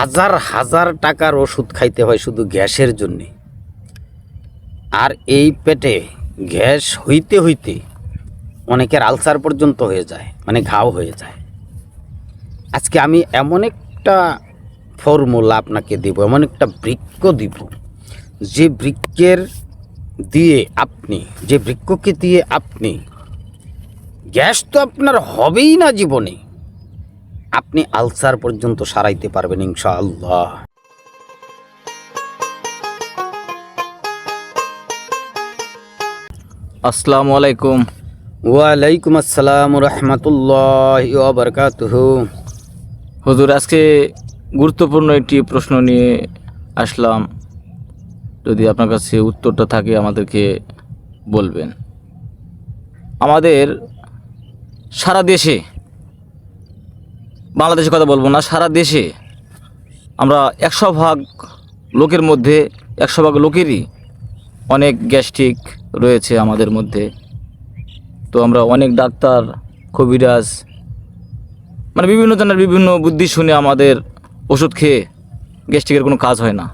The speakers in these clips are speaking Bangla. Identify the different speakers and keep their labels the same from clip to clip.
Speaker 1: হাজার হাজার টাকার ওষুধ খাইতে হয় শুধু গ্যাসের জন্যে। আর এই পেটে গ্যাস হইতে হইতে অনেকের আলসার পর্যন্ত হয়ে যায়, মানে ঘাও হয়ে যায়। আজকে আমি এমন একটা ফর্মুলা আপনাকে দেব, এমন একটা বৃক্ষ দিব, যে বৃক্ষকে দিয়ে আপনি গ্যাস তো আপনার হবেই না জীবনে, আপনি আলসার পর্যন্ত সারাইতে পারবেন ইনশাআল্লাহ।
Speaker 2: আসসালামু আলাইকুম।
Speaker 1: ওয়ালাইকুম আসসালাম রহমতুল্লাহি ওয়া বারাকাতুহু।
Speaker 2: হুজুর, আজকে গুরুত্বপূর্ণ একটি প্রশ্ন নিয়ে আসলাম, যদি আপনার কাছে উত্তরটা থাকে আমাদেরকে বলবেন। আমাদের সারা দেশে, বাংলাদেশের কথা বলবো না, সারা দেশে আমরা 100 ভাগ লোকের মধ্যে 100 ভাগ লোকেরই অনেক গ্যাস্ট্রিক রয়েছে আমাদের মধ্যে। তো আমরা অনেক ডাক্তার, কবিরাজ, মানে বিভিন্ন জনের বিভিন্ন বুদ্ধি শুনে আমাদের ওষুধ খেয়ে গ্যাস্ট্রিকের কোনো কাজ হয় না।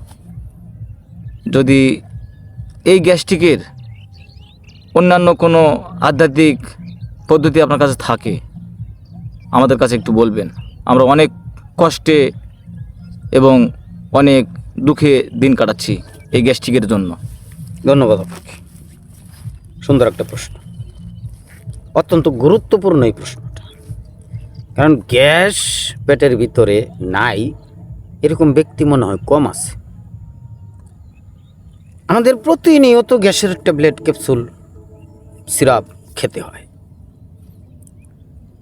Speaker 2: যদি এই গ্যাস্ট্রিকের অন্যান্য কোনো আধ্যাত্মিক পদ্ধতি আপনার কাছে থাকে, আমাদের কাছে একটু বলবেন। আমরা অনেক কষ্টে এবং অনেক দুঃখে দিন কাটাচ্ছি এই গ্যাস্ট্রিকের জন্য।
Speaker 1: ধন্যবাদ আপনাকে, সুন্দর একটা প্রশ্ন, অত্যন্ত গুরুত্বপূর্ণ এই প্রশ্নটা। কারণ গ্যাস পেটের ভিতরে নাই এরকম ব্যক্তি মনে হয় কম আছে। আমাদের প্রতিনিয়ত গ্যাসের ট্যাবলেট, ক্যাপসুল, সিরাপ খেতে হয়।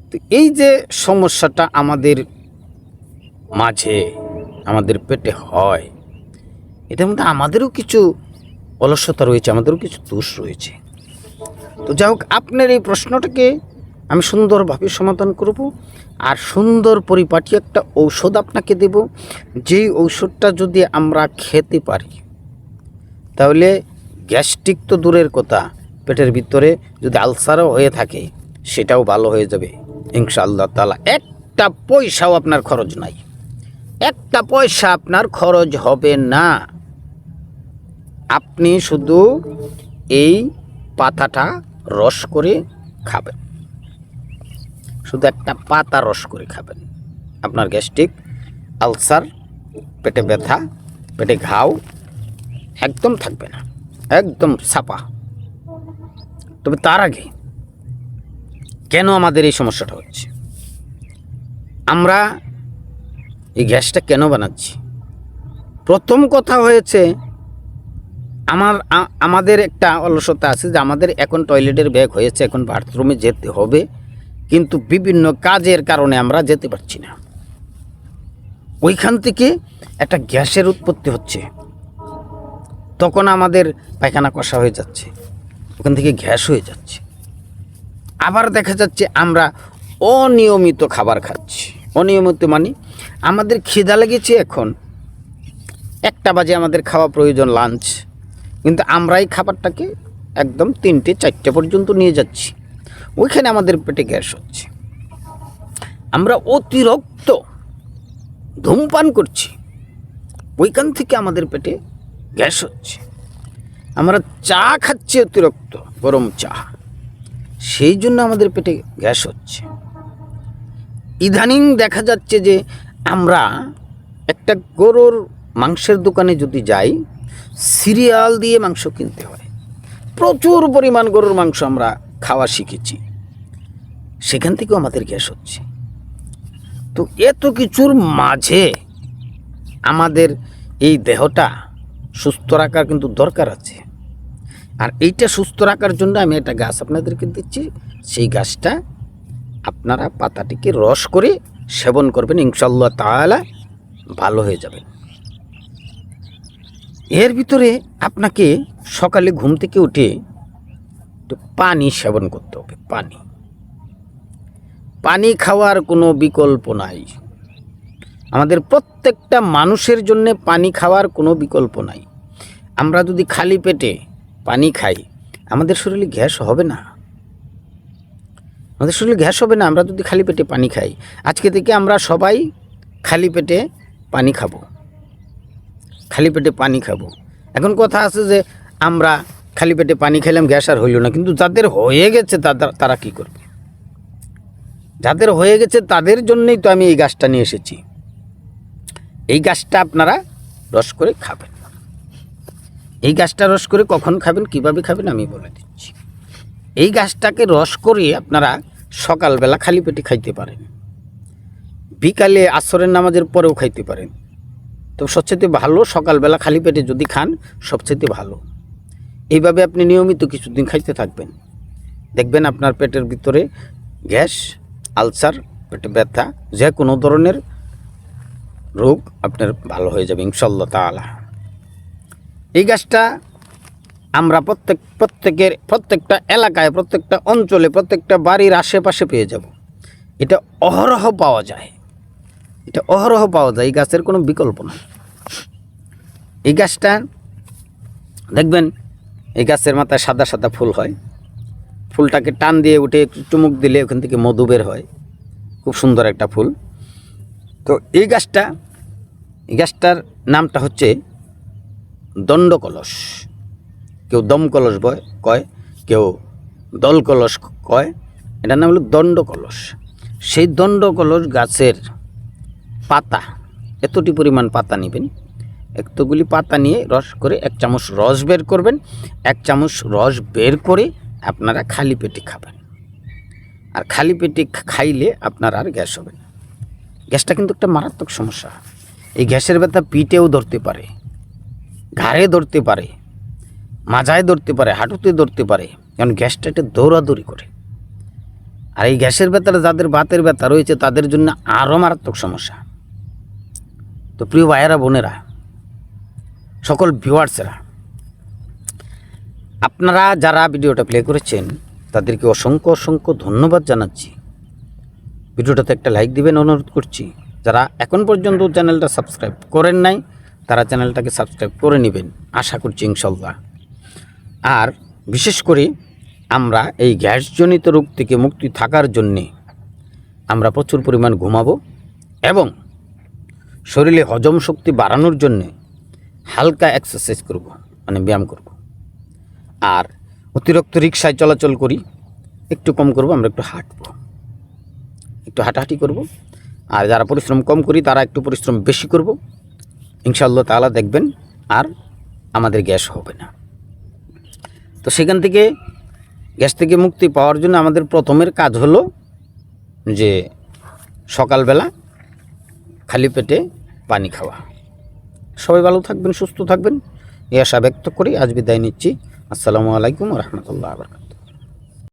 Speaker 1: তো এই যে সমস্যাটা আমাদের মাঝে, আমাদের পেটে হয়, এটার মধ্যে আমাদেরও কিছু অলসতা রয়েছে, আমাদেরও কিছু দোষ রয়েছে। তো যাই হোক, আপনার এই প্রশ্নটাকে আমি সুন্দরভাবে সমাধান করব, আর সুন্দর পরিপাটি একটা ঔষধ আপনাকে দেব। যেই ঔষধটা যদি আমরা খেতে পারি, তাহলে গ্যাস্ট্রিক তো দূরের কথা, পেটের ভিতরে যদি আলসারও হয়ে থাকে সেটাও ভালো হয়ে যাবে ইনশাআল্লাহ তাআলা। একটা পয়সাও আপনার খরচ নাই, একটা পয়সা আপনার খরচ হবে না। আপনি শুধু এই পাতাটা রস করে খাবেন, শুধু একটা পাতা রস করে খাবেন। আপনার গ্যাস্ট্রিক, আলসার, পেটে ব্যথা, পেটে ঘাও একদম থাকবে না, একদম সাপা। তবে তার আগে, কেন আমাদের এই সমস্যাটা হচ্ছে, আমরা এই গ্যাসটা কেন বানাচ্ছি? প্রথম কথা হয়েছে, আমাদের একটা অলসতা আছে যে আমাদের এখন টয়লেটের ব্যাগ হয়েছে, এখন বাথরুমে যেতে হবে, কিন্তু বিভিন্ন কাজের কারণে আমরা যেতে পারছি না। ওইখান থেকে একটা গ্যাসের উৎপত্তি হচ্ছে, তখন আমাদের পায়খানা কষা হয়ে যাচ্ছে, ওখান থেকে গ্যাস হয়ে যাচ্ছে। আবার দেখা যাচ্ছে আমরা অনিয়মিত খাবার খাচ্ছি। অনিয়মিত মানে আমাদের খিদা লেগেছে, এখন 1টা বাজে আমাদের খাওয়া প্রয়োজন, লাঞ্চ, কিন্তু আমরা এই খাবারটাকে একদম 3টে 4টে পর্যন্ত নিয়ে যাচ্ছি, ওইখানে আমাদের পেটে গ্যাস হচ্ছে। আমরা অতিরিক্ত ধূমপান করছি, ওইখান থেকে আমাদের পেটে গ্যাস হচ্ছে। আমরা চা খাচ্ছি অতিরিক্ত, গরম চা, সেই জন্য আমাদের পেটে গ্যাস হচ্ছে। ইদানিং দেখা যাচ্ছে যে আমরা একটা গরুর মাংসের দোকানে যদি যাই, সিরিয়াল দিয়ে মাংস কিনতে হয়, প্রচুর পরিমাণ গরুর মাংস আমরা খাওয়া শিখেছি, সেখান থেকেও আমাদের গ্যাস হচ্ছে। তো এত কিছুর মাঝে আমাদের এই দেহটা সুস্থ রাখার কিন্তু দরকার আছে। আর এইটা সুস্থ রাখার জন্য আমি একটা গাছ আপনাদেরকে দিচ্ছি, সেই গাছটা আপনারা পাতাটিকে রস করে সেবন করবেন, ইনশাআল্লাহ তাআলা ভালো হয়ে যাবে। এর ভিতরে আপনাকে সকালে ঘুম থেকে উঠে একটু পানি সেবন করতে হবে। পানি খাওয়ার কোনো বিকল্প নাই, আমাদের প্রত্যেকটা মানুষের জন্য পানি খাওয়ার কোনো বিকল্প নাই। আমরা যদি খালি পেটে পানি খাই, আমাদের শরীরে গ্যাস হবে না, আমরা যদি খালি পেটে পানি খাই। আজকে থেকে আমরা সবাই খালি পেটে পানি খাবো, খালি পেটে পানি খাবো। এখন কথা আছে যে আমরা খালি পেটে পানি খেলাম, গ্যাস আর হইল না, কিন্তু যাদের হয়ে গেছে তারা কি করবে? যাদের হয়ে গেছে তাদের জন্যই তো আমি এই গাছটা নিয়ে এসেছি। এই গাছটা আপনারা রস করে খাবেন। এই গাছটা রস করে কখন খাবেন, কিভাবে খাবেন আমি বলে দিচ্ছি। এই গাছটাকে রস করে আপনারা সকালবেলা খালি পেটে খাইতে পারেন, বিকালে আসরের নামাজের পরেও খাইতে পারেন। তো সবচেয়ে ভালো সকালবেলা খালি পেটে যদি খান সবচেয়ে ভালো। এইভাবে আপনি নিয়মিত কিছুদিন খাইতে থাকবেন, দেখবেন আপনার পেটের ভিতরে গ্যাস, আলসার, পেটে ব্যথা, যে কোনো ধরনের রোগ আপনার ভালো হয়ে যাবে ইনশাআল্লাহ তাআলা। এই গাছটা আমরা প্রত্যেকটা এলাকায়, প্রত্যেকটা অঞ্চলে, প্রত্যেকটা বাড়ির আশেপাশে পেয়ে যাব। এটা অহরহ পাওয়া যায়, এটা অহরহ পাওয়া যায়। এই গাছের কোনো বিকল্প নেই। এই গাছটা দেখবেন, এই গাছের মাথায় সাদা সাদা ফুল হয়। ফুলটাকে টান দিয়ে উঠে একটু চুমুক দিলে ওখান থেকে মধু বের হয়, খুব সুন্দর একটা ফুল। তো এই গাছটার নামটা হচ্ছে দণ্ডকলস। কেউ দমকলস কয়, কেউ দলকলস কয়, এটার নাম হলো দণ্ডকলস। সেই দণ্ডকলস গাছের পাতা, এতটি পরিমাণ পাতা নেবেন, এতগুলি পাতা নিয়ে রস করে 1 চামচ রস বের করবেন। 1 চামচ রস বের করে আপনারা খালি পেটে খাবেন। আর খালি পেটে খাইলে আপনার আর গ্যাস হবে না। গ্যাসটা কিন্তু একটা মারাত্মক সমস্যা। এই গ্যাসের ব্যথা পিঠেও ধরতে পারে, ঘাড়ে ধরতে পারে, মাজায় ধরতে পারে, হাঁটুতে ধরতে পারে, কারণ গ্যাসটা একটা দৌড়াদৌড়ি করে। আর এই গ্যাসের ব্যথাটা যাদের বাতের ব্যথা রয়েছে তাদের জন্য আরও মারাত্মক সমস্যা। তো প্রিয় ভাইয়েরা, বোনেরা, সকল ভিউয়ার্সেরা, আপনারা যারা ভিডিওটা প্লে করেছেন তাদেরকে অসংখ্য অসংখ্য ধন্যবাদ জানাচ্ছি। ভিডিওটাতে একটা লাইক দিবেন অনুরোধ করছি। যারা এখন পর্যন্ত চ্যানেলটা সাবস্ক্রাইব করেন নাই তারা চ্যানেলটাকে সাবস্ক্রাইব করে নেবেন, আশা করছি ইনশাল্লাহ। আর বিশেষ করে আমরা এই গ্যাসজনিত রোগ থেকে মুক্তি থাকার জন্যে আমরা প্রচুর পরিমাণ ঘুমাবো এবং শরীরে হজম শক্তি বাড়ানোর জন্যে হালকা এক্সারসাইজ করব, মানে ব্যায়াম করব। আর অতিরিক্ত রিকশায় চলাচল করি, একটু কম করব, আমরা একটু হাঁটবো, একটু হাঁটাহাঁটি করব। আর যারা পরিশ্রম কম করি তারা একটু পরিশ্রম বেশি করব, ইনশাআল্লাহ তাআলা দেখবেন আর আমাদের গ্যাস হবে না। তো সেখান থেকে গ্যাস থেকে মুক্তি পাওয়ার জন্য আমাদের প্রথমের কাজ হলো যে সকালবেলা খালি পেটে পানি খাওয়া। সবাই ভালো থাকবেন, সুস্থ থাকবেন, এই আশা ব্যক্ত করি আজ বিদায় নিচ্ছি। আসসালামু আলাইকুম ওয়া রাহমাতুল্লাহি ওয়া বারাকাতুহু।